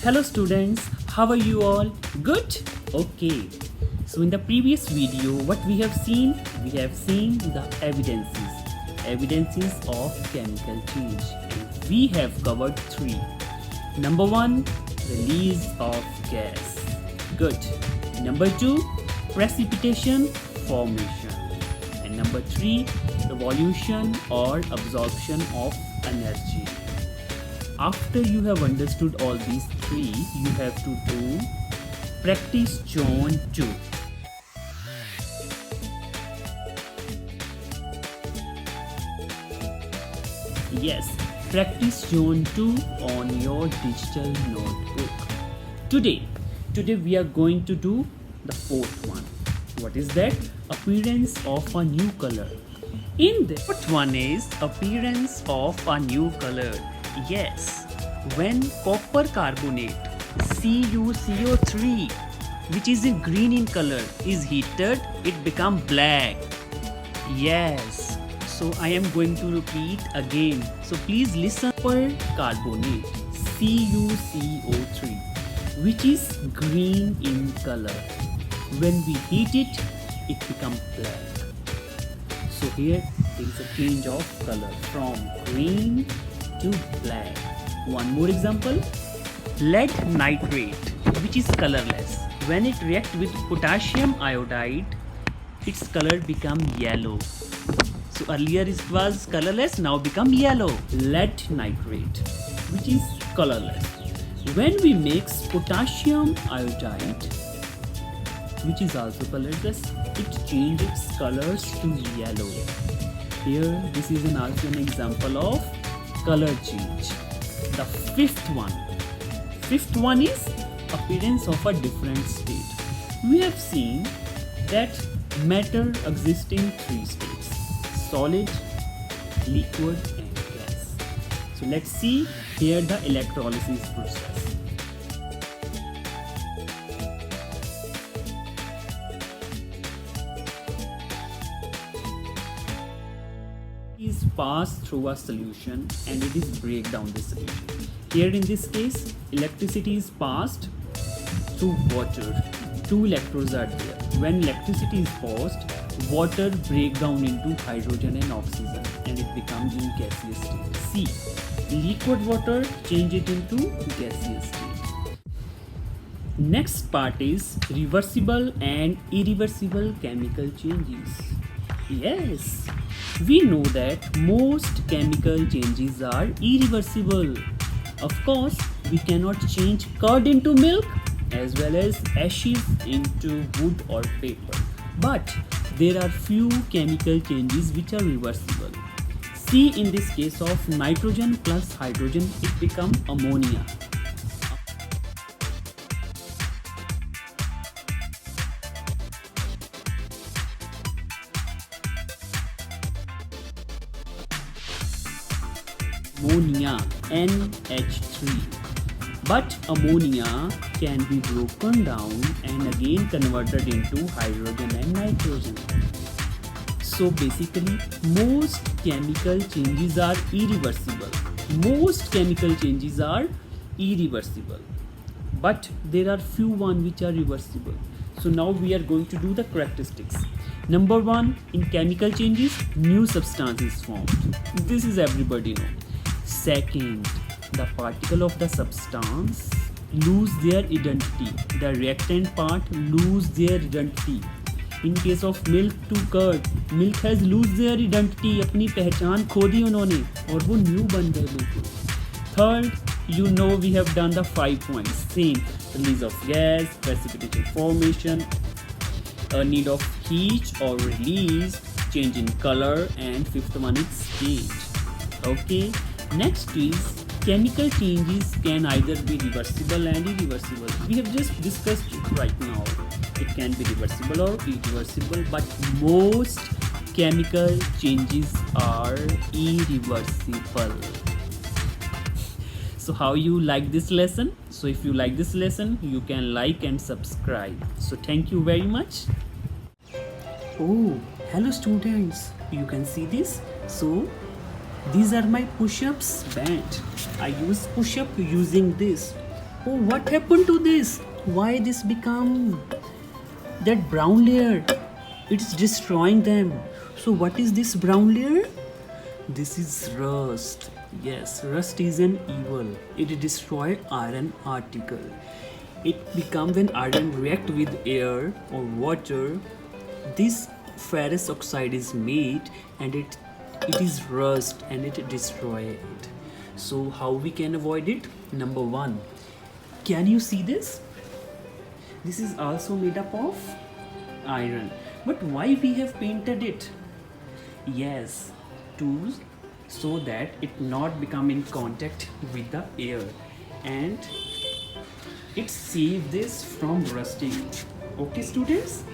Hello students, how are you all? Good? Okay. So in the previous video, what we have seen? We have seen the evidences of chemical change. And we have covered three. Number one, release of gas. Good. Number two, precipitation formation. And number three, evolution or absorption of energy. After you have understood all these three, you have to do practice zone 2. Yes, practice zone 2 on your digital notebook. Today we are going to do the fourth one. What is that? Appearance of a new color. In the fourth one is appearance of a new color. Yes, when copper carbonate CuCO3, which is in green in color, is heated, it becomes black. Yes, so I am going to repeat again. So please listen. Copper carbonate CuCO3, which is green in color. When we heat it, it becomes black. So here there is a change of color from green to black. One more example, lead nitrate, which is colorless. When it reacts with potassium iodide, its color become yellow. So earlier it was colorless, now become yellow. Lead nitrate, which is colorless. When we mix potassium iodide, which is also colorless, it changes its colors to yellow. Here this is also an example of color change. The fifth one is appearance of a different state. We have seen that matter exists in three states: solid, liquid and gas. So let's see here the electrolysis process. Is passed through a solution and it is break down the solution. Here in this case, electricity is passed through water. Two electrodes are there. When electricity is passed, water break down into hydrogen and oxygen and it becomes in gaseous state. C. Liquid water change it into gaseous state. Next part is reversible and irreversible chemical changes. Yes, we know that most chemical changes are irreversible. Of course, we cannot change curd into milk as well as ashes into wood or paper. But there are few chemical changes which are reversible. See, in this case of nitrogen plus hydrogen, it becomes ammonia. Ammonia, NH3. But ammonia can be broken down and again converted into hydrogen and nitrogen. So basically, most chemical changes are irreversible. But there are few one which are reversible. So now we are going to do the characteristics. Number one, in chemical changes, new substance is formed. This is everybody know. Second, the particle of the substance lose their identity. The reactant part lose their identity. In case of milk to curd, milk has lose their identity. अपनी पहचान खो दी उन्होंने और वो new बन गए बिल्कुल. Third, you know we have done the 5 points. Same, release of gas, precipitation formation, need of heat or release, change in color, and fifth one is state. Okay. Next is chemical changes can either be reversible and irreversible. We have just discussed it right now. It can be reversible or irreversible, but most chemical changes are irreversible. So how you like this lesson? So if you like this lesson, you can like and subscribe. So thank you very much. Oh, hello students. You can see this. So these are my push-ups band. I use push-up using this. Oh, what happened to this? Why this become that brown layer? It's destroying them. So what is this brown layer? This is rust. Yes, rust is an evil. It destroys iron particle. It becomes when iron react with air or water. This ferrous oxide is made, and it is rust and it destroy it. So how we can avoid it? Number one, can you see this? This is also made up of iron. But why we have painted it? Yes, to so that it not become in contact with the air, and it save this from rusting. Okay, students.